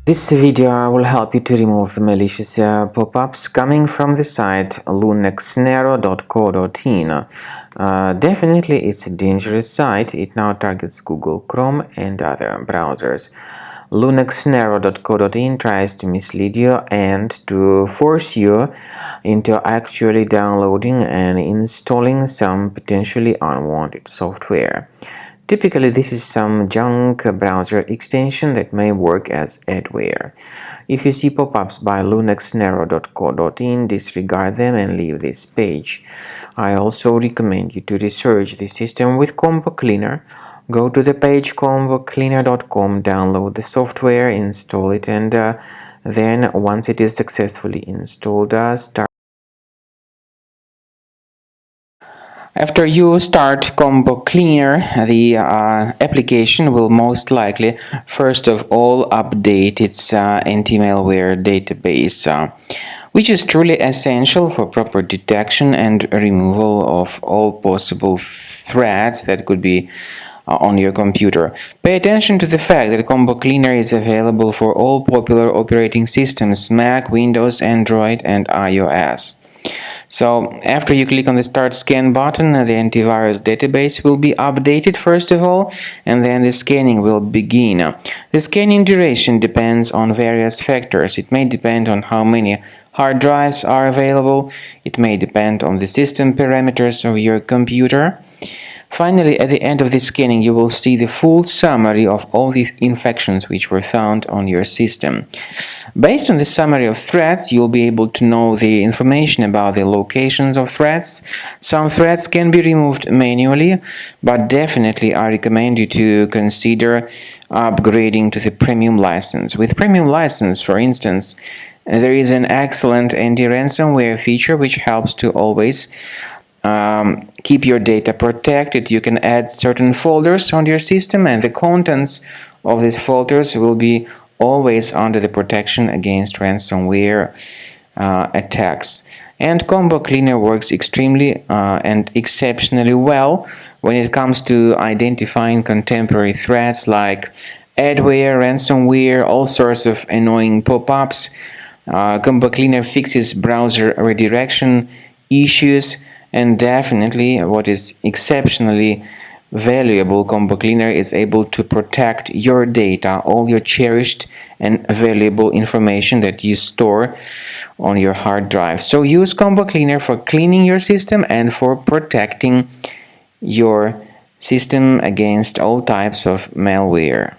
This video will help you to remove malicious pop-ups coming from the site linuxnero.co.in. Definitely it's a dangerous site. It now targets Google Chrome and other browsers. linuxnero.co.in tries to mislead you and to force you into actually downloading and installing some potentially unwanted software. Typically, this is some junk browser extension that may work as adware. If you see pop-ups by linuxnero.co.in, disregard them and leave this page. I also recommend you to research the system with Combo Cleaner. Go to the page combocleaner.com, download the software, install it, and then once it is successfully installed, start. After you start Combo Cleaner, the application will most likely first of all update its anti-malware database, which is truly essential for proper detection and removal of all possible threats that could be on your computer. Pay attention to the fact that Combo Cleaner is available for all popular operating systems: Mac, Windows, Android, and iOS. So after you click on the Start Scan button, the antivirus database will be updated first of all, and then the scanning will begin. The scanning duration depends on various factors. It may depend on how many hard drives are available. It may depend on the system parameters of your computer. Finally, at the end of the scanning, you will see the full summary of all the infections which were found on your system. Based on the summary of threats, you'll be able to know the information about the locations of threats. Some threats can be removed manually, but definitely I recommend you to consider upgrading to the premium license. With premium license, for instance, there is an excellent anti-ransomware feature which helps to always keep your data protected. You can add certain folders on your system, and the contents of these folders will be always under the protection against ransomware attacks. And Combo Cleaner works extremely and exceptionally well when it comes to identifying contemporary threats like adware, ransomware, all sorts of annoying pop-ups. Combo Cleaner fixes browser redirection issues. And definitely, what is exceptionally valuable, Combo Cleaner is able to protect your data, all your cherished and valuable information that you store on your hard drive. So use Combo Cleaner for cleaning your system and for protecting your system against all types of malware.